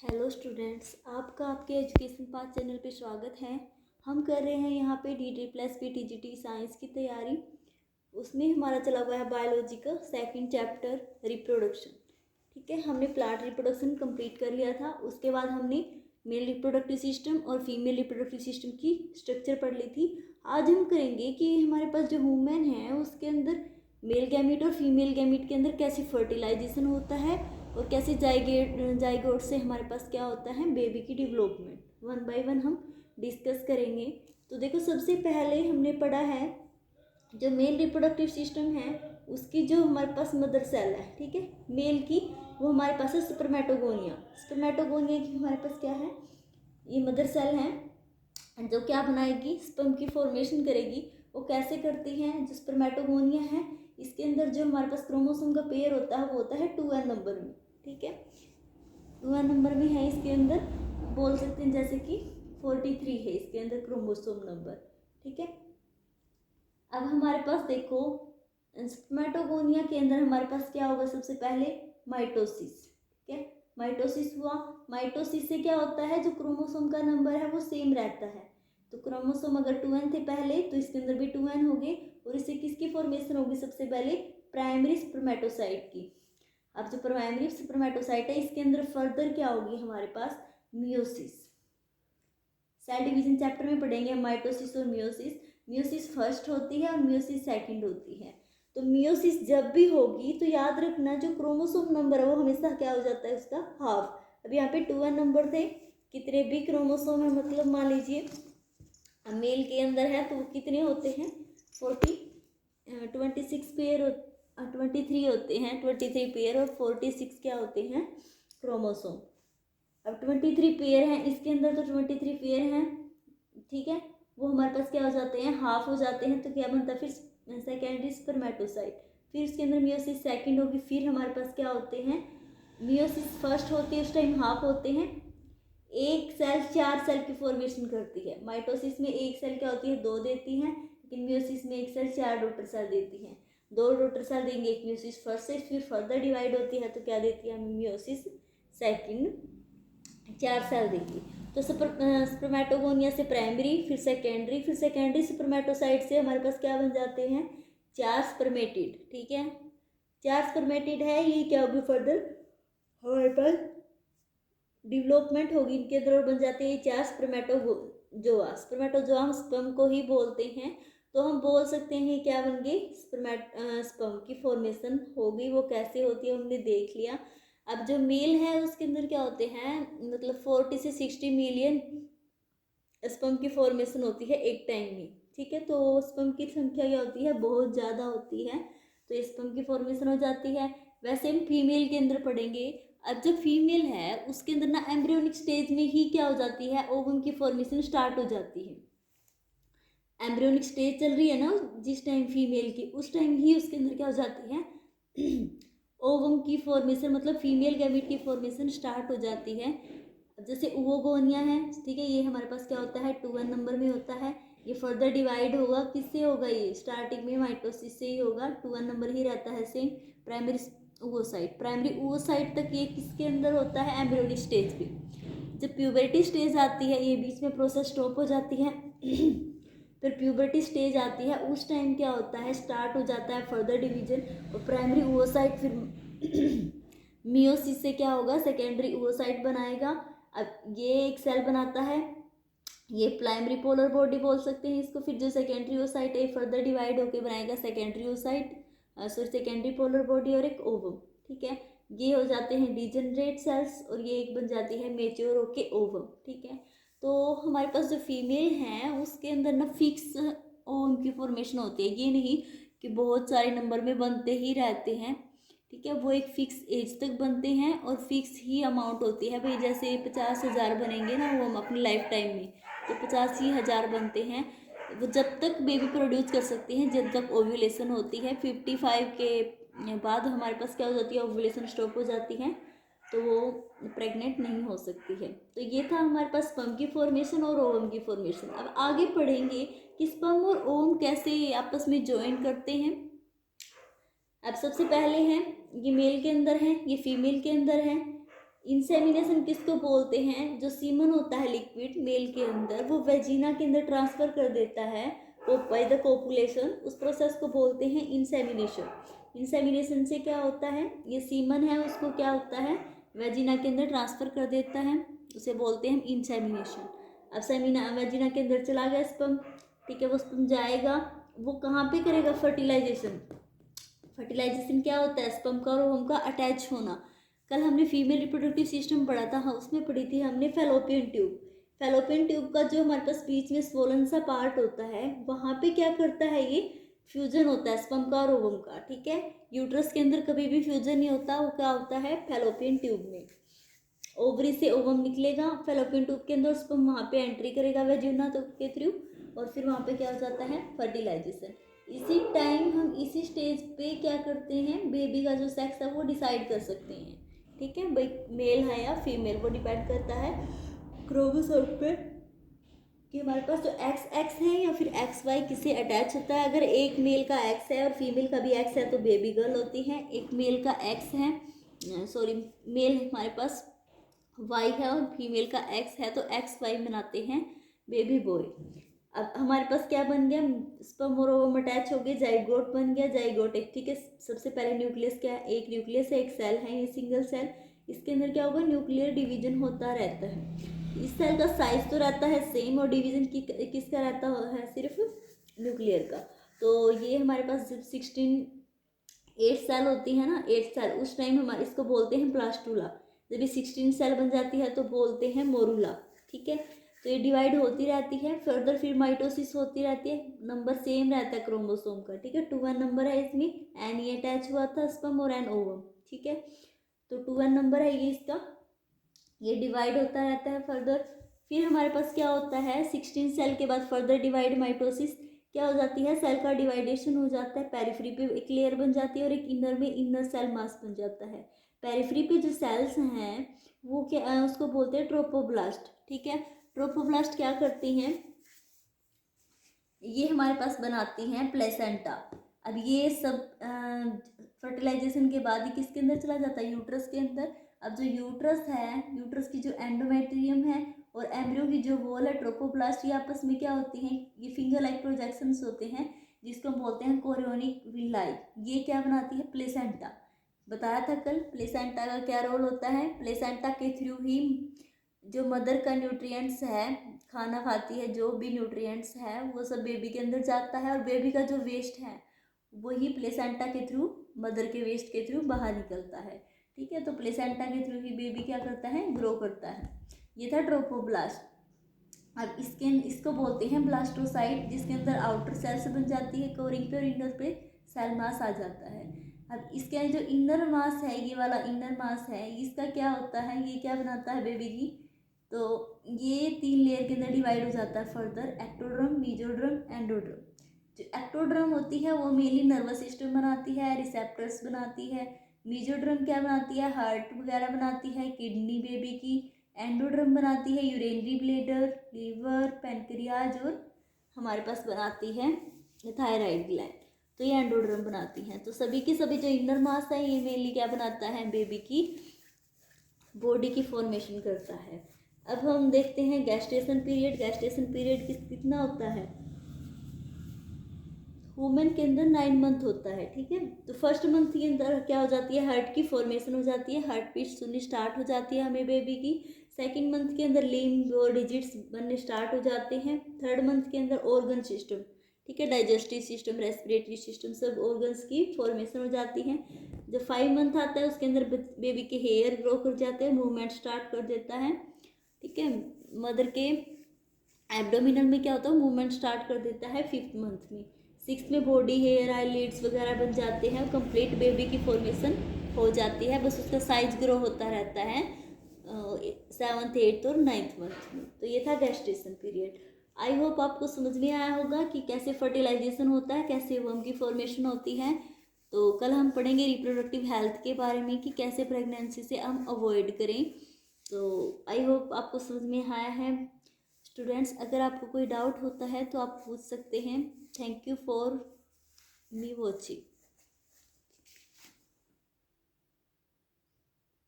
Hello students, आपका आपके education path channel पे स्वागत है। हम कर रहे हैं यहाँ पे DD+P TGT साइंस की तैयारी। उसमें हमारा चला हुआ है बायोलॉजी का सेकंड चैप्टर रिप्रोडक्शन। ठीक है, हमने प्लांट रिप्रोडक्शन कंप्लीट कर लिया था। उसके बाद हमने मेल रिप्रोडक्टिव सिस्टम और फीमेल रिप्रोडक्टिव सिस्टम की स्ट्रक्चर पढ़ ली थी। आज हम करेंगे कि हमारे पास जो ह्यूमन है उसके अंदर मेल गैमीट और फीमेल गैमीट के अंदर कैसे फर्टिलाइजेशन होता है और कैसे जाइगोट से हमारे पास क्या होता है बेबी की डेवलपमेंट। वन बाय वन हम डिस्कस करेंगे। तो देखो, सबसे पहले हमने पढ़ा है जो मेल रिप्रोडक्टिव सिस्टम है उसकी जो हमारे पास मदर सेल है, ठीक है, मेल की, वो हमारे पास है स्पर्मेटोगोनिया। स्पर्मेटोगोनिया की हमारे पास क्या है, ये मदर सेल है जो क्या बनाएगी, स्पर्म की फॉर्मेशन करेगी। वो कैसे करती है, जो स्पर्मेटोगोनिया है इसके अंदर जो हमारे पास क्रोमोसोम का पेयर होता है वो होता है 2n नंबर में। ठीक है, 2n नंबर में है इसके अंदर, बोल सकते हैं जैसे कि 43 है इसके अंदर क्रोमोसोम नंबर। ठीक है, अब हमारे पास देखो स्पर्मेटोगोनिया के अंदर हमारे पास क्या होगा, सबसे पहले माइटोसिस। ठीक है, माइटोसिस हुआ। माइटोसिस से क्या होता है, जो क्रोमोसोम का नंबर है वो सेम रहता है। तो क्रोमोसोम अगर 2n थे पहले तो इसके अंदर भी 2n हो गए और इससे किसकी फॉर्मेशन होगी, सबसे पहले प्राइमरी स्पर्मेटोसाइट की। अब जो प्राइमरी स्पर्मेटोसाइट है इसके अंदर फर्दर क्या होगी हमारे पास, मियोसिस। सेल डिवीजन चैप्टर में पढ़ेंगे माइटोसिस और मियोसिस। मियोसिस फर्स्ट होती है और मियोसिस सेकंड होती है। तो मियोसिस जब भी होगी तो याद रखना जो क्रोमोसोम नंबर है वो हमेशा क्या हो जाता है, उसका हाफ। अब यहाँ पे 2n नंबर थे, कितने भी क्रोमोसोम है, मतलब मान लीजिए मेल के अंदर है तो वो कितने होते हैं, 26 पेयर 23 होते हैं, 23 पेयर और 46 क्या होते हैं, क्रोमोसोम। अब 23 पेयर हैं इसके अंदर, तो 23 पेयर हैं, ठीक है, वो हमारे पास क्या हो जाते हैं, हाफ हो जाते हैं। तो क्या बनता है फिर, सेकेंडरी स्पर्मेटोसाइट। फिर इसके अंदर मियोसिस सेकंड होगी। फिर हमारे पास क्या होते हैं, मियोसिस फर्स्ट होती है, उस टाइम हाफ होते हैं। एक सेल 4 सेल की फॉर्मेशन करती है। माइटोसिस में एक सेल क्या होती है, 2 देती है, लेकिन मियोसिस में एक सेल 4 डॉटर सेल देती है। 2 डॉटर सेल देंगे, एक मियोसिस फर्स्ट से, फिर फर्दर डिवाइड होती है तो क्या देती है, मियोसिस सेकंड, 4 सेल देगी। तो स्पर्मेटोगोनिया से प्राइमरी, फिर सेकेंडरी स्पर्मेटोसाइट से हमारे पास क्या बन जाते हैं, 4 स्पर्मेटिड। ठीक है, 4 स्पर्मेटिड है, ये क्या होगी फर्दर हमारे पास डेवलपमेंट होगी इनके अंदर और बन जाते हैं 4 स्पर्मेटोजोआ। स्पर्मेटोजोआ हम स्पर्म को ही बोलते हैं। तो हम बोल सकते हैं क्या बन गए, स्पर्म की फॉर्मेशन हो गई। वो कैसे होती है हमने देख लिया। अब जो मेल है उसके अंदर क्या होते हैं, मतलब 40 से 60 मिलियन स्पर्म की फॉर्मेशन होती है एक टाइम में। ठीक है, तो स्पर्म की संख्या क्या होती है, बहुत ज़्यादा होती है, तो स्पर्म की फॉर्मेशन हो जाती है। वैसे हम फीमेल के अंदर पढ़ेंगे। अब जब फीमेल है उसके अंदर ना एम्ब्रियोनिक स्टेज में ही क्या हो जाती है, ओवम की फॉर्मेशन स्टार्ट हो जाती है। एम्ब्रियोनिक स्टेज चल रही है ना जिस टाइम फीमेल की, उस टाइम ही उसके अंदर क्या हो जाती है ओवम की फॉर्मेशन, मतलब फीमेल गैमीट की फॉर्मेशन स्टार्ट हो जाती है। जैसे ओवोगोनिया है, ठीक है, ये हमारे पास क्या होता है, 2n नंबर में होता है। ये फर्दर डिवाइड होगा, किससे होगा, ये स्टार्टिंग में माइटोसिस से ही होगा, 2n नंबर ही रहता है सेम। प्राइमरी oocyte तक ये किसके अंदर होता है, एम्ब्रियोनिक स्टेज पे। जब प्यूबर्टी स्टेज आती है ये बीच में प्रोसेस स्टॉप हो जाती है फिर प्यूबर्टी स्टेज आती है, उस टाइम क्या होता है, स्टार्ट हो जाता है फर्दर डिवीजन। और प्राइमरी oocyte फिर मियोसिस से क्या होगा, सेकेंडरी oocyte बनाएगा। अब ये एक सेल बनाता है, ये प्राइमरी पोलर बॉडी बोल सकते हैं इसको। फिर जो सेकेंडरी oocyte है फर्दर डिवाइड होकर बनाएगा secondary oocyte, sorry secondary polar body और एक ओवम। ठीक है, ये हो जाते हैं डिजनरेट सेल्स और ये एक बन जाती है मेच्योर होके ओवम। ठीक है, तो हमारे पास जो फीमेल है उसके अंदर ना फिक्स ओवम की फॉर्मेशन होती है, ये नहीं कि बहुत सारे नंबर में बनते ही रहते हैं। ठीक है, वो एक फिक्स एज तक बनते हैं और फिक्स ही अमाउंट होती है। भाई जैसे 50,000 बनेंगे ना वो हम अपनी लाइफ टाइम में, तो 85,000 बनते हैं। वो जब तक बेबी प्रोड्यूस कर सकती हैं जब तक ओव्यूलेशन होती है। 55 के बाद हमारे पास क्या हो जाती है, ओव्यूलेशन स्टॉप हो जाती है, तो वो प्रेग्नेंट नहीं हो सकती है। तो ये था हमारे पास स्पर्म की फॉर्मेशन और ओवम की फॉर्मेशन। अब आगे पढ़ेंगे कि स्पर्म और ओवम कैसे आपस में ज्वाइन करते हैं। अब सबसे पहले है, ये मेल के अंदर है, ये फीमेल के अंदर है। इंसेमिनेशन किसको बोलते हैं? जो सीमन होता है लिक्विड मेल के अंदर, वो वेजिना के अंदर ट्रांसफर कर देता है वो बाय द कोपुलेशन, उस प्रोसेस को बोलते हैं इंसेमिनेशन। इंसेमिनेशन से क्या होता है, ये सीमन है उसको क्या होता है, वेजिना के अंदर ट्रांसफर कर देता है, उसे बोलते हैं इंसेमिनेशन। अब सेमिना वेजिना के अंदर चला गया स्पर्म, ठीक है, वो स्पर्म जाएगा, वो कहाँ पे करेगा फर्टिलाइजेशन। फर्टिलाइजेशन क्या होता है, स्पर्म का और ओवम का अटैच होना। कल हमने फीमेल रिप्रोडक्टिव सिस्टम पढ़ा था, हाँ उसमें पढ़ी थी हमने फैलोपियन ट्यूब। फैलोपियन ट्यूब का जो हमारे पास बीच में स्वोलन सा पार्ट होता है, वहाँ पे क्या करता है, ये फ्यूजन होता है स्पर्म का और ओवम का, ठीक है। यूट्रस के अंदर कभी भी फ्यूजन नहीं होता, वो क्या होता है फैलोपियन ट्यूब में। ओवरी से ओवम निकलेगा फैलोपियन ट्यूब के अंदर, स्पर्म वहाँ पे एंट्री करेगा वेजिना के थ्रू, और फिर वहाँ पे क्या हो जाता है फर्टिलाइजेशन। इसी टाइम हम इसी स्टेज पे क्या करते हैं, बेबी का जो सेक्स है वो डिसाइड कर सकते हैं, ठीक है भाई, मेल है या फीमेल, वो डिपेंड करता है क्रोमोसोम पे कि हमारे पास जो एक्स एक्स है या फिर एक्स वाई किससे अटैच होता है। अगर एक मेल का एक्स है और फीमेल का भी एक्स है तो बेबी गर्ल होती है। एक मेल का एक्स है, सॉरी मेल हमारे पास वाई है और फीमेल का एक्स है तो एक्स वाई बनाते हैं बेबी बॉय। अब हमारे पास क्या बन गया, स्पर्म और ओवम अटैच हो गए, जाइगोट बन गया, जाइगोट एक, ठीक है। सबसे पहले न्यूक्लियस क्या है, एक न्यूक्लियस है, एक सेल है, ये सिंगल सेल, इसके अंदर क्या होगा न्यूक्लियर डिवीजन होता रहता है। इस सेल का साइज तो रहता है सेम और डिवीजन किसका रहता है, सिर्फ न्यूक्लियर का। तो ये हमारे पास जब 8 सेल होती है ना, 8 सेल, उस टाइम हमारे इसको बोलते हैं ब्लास्टूला। जब ये 16 सेल बन जाती है तो बोलते हैं मोरूला, ठीक है। तो ये डिवाइड होती रहती है, फर्दर फिर माइटोसिस होती रहती है, नंबर सेम रहता है क्रोमोसोम का, ठीक है। 2n नंबर है इसमें, एन ये अटैच हुआ था स्पर्म और एन ओवम, ठीक है। तो 2n नंबर है ये इसका, ये डिवाइड होता रहता है फर्दर। फिर हमारे पास क्या होता है, 16 सेल के बाद फर्दर डिवाइड माइटोसिस क्या हो जाती है, सेल का डिवाइडेशन हो जाता है, पेरिफेरी पे एक लेयर बन जाती है और एक इनर में इनर सेल मास बन जाता है। पेरिफेरी पे जो सेल्स हैं वो क्या उसको बोलते हैं ट्रोपोब्लास्ट, ठीक है। ट्रोपोब्लास्ट क्या करती हैं, ये हमारे पास बनाती हैं प्लेसेंटा। अब ये सब फर्टिलाइजेशन के बाद ही किसके अंदर चला जाता है, यूट्रस के अंदर। अब जो यूट्रस है, यूट्रस की जो एंडोमेट्रियम है और एम्ब्रियो की जो वॉल है ट्रोपोप्लास्ट, ये आपस में क्या होती हैं, ये फिंगर लाइक प्रोजेक्शंस होते हैं जिसको हम बोलते हैं कोरियोनिक विलाई। ये क्या बनाती है, प्लेसेंटा। बताया था कल प्लेसेंटा का क्या रोल होता है, प्लेसेंटा के थ्रू ही जो मदर का न्यूट्रिएंट्स है, खाना खाती है, जो भी न्यूट्रिएंट्स है वो सब बेबी के अंदर जाता है, और बेबी का जो वेस्ट है वही प्लेसेंटा के थ्रू, मदर के वेस्ट के थ्रू बाहर निकलता है, ठीक है। तो प्लेसेंटा के थ्रू ही बेबी क्या करता है, ग्रो करता है। ये था ट्रोपोब्लास्ट। अब इसको बोलते हैं ब्लास्टोसाइट, जिसके अंदर आउटर सेल्स बन जाती है कोरिंग पे और इनर पे सेल मास आ जाता है। अब इसके जो इनर मास है, ये वाला इनर मास है, इसका क्या होता है, ये क्या बनाता है बेबी की, तो ये 3 लेयर के अंदर डिवाइड हो जाता है फर्दर, एक्टोड्रम, मीजोड्रम, एंडोड्रम। जो एक्टोड्रम होती है वो मेनली नर्वस सिस्टम बनाती है, रिसेप्टर्स बनाती है। मीजोड्रम क्या बनाती है, हार्ट वगैरह बनाती है, किडनी बेबी की। एंडोड्रम बनाती है यूरेनरी ब्लेडर, लीवर, पेनक्रियाज, और हमारे पास बनाती है थायराइड ग्लैंड। तो ये एंडोड्रम बनाती हैं। तो सभी की सभी जो इनर मास है ये मेनली क्या बनाता है, बेबी की बॉडी की फॉर्मेशन करता है। अब हम देखते हैं गैस्ट्रेशन पीरियड। गैस्ट्रेशन पीरियड कितना होता है, वुमेन के अंदर 9 मंथ होता है, ठीक है। तो फर्स्ट मंथ के अंदर क्या हो जाती है, हार्ट की फॉर्मेशन हो जाती है, हार्ट बीट सुननी स्टार्ट हो जाती है हमें बेबी की। सेकंड मंथ के अंदर लिम्ब और डिजिट्स बनने स्टार्ट हो जाते हैं। थर्ड मंथ के अंदर ऑर्गन सिस्टम, ठीक है, डाइजेस्टिव सिस्टम, रेस्पिरेटरी सिस्टम, सब ऑर्गन्स की फॉर्मेशन हो जाती है। जब 5 मंथ आता है उसके अंदर बेबी के हेयर ग्रो कर जाते हैं, मूवमेंट स्टार्ट कर देता है, ठीक है। मदर के एब्डोमिनल में क्या होता है, मूवमेंट स्टार्ट कर देता है 5th मंथ में। 6th में बॉडी हेयर आईलिड्स वगैरह बन जाते हैं, कंप्लीट बेबी की फॉर्मेशन हो जाती है, बस उसका साइज ग्रो होता रहता है 7th, 8th और 9th मंथ में। तो ये था गैस्ट्रेशन पीरियड। आई होप आपको समझ में आया होगा कि कैसे फर्टिलाइजेशन होता है, कैसे वर्म की फॉर्मेशन होती है। तो कल हम पढ़ेंगे रिप्रोडक्टिव हेल्थ के बारे में कि कैसे प्रेगनेंसी से हम अवॉइड करें। तो आई होप आपको समझ में आया है। स्टूडेंट्स, अगर आपको कोई डाउट होता है तो आप पूछ सकते हैं। Thank you for me watching.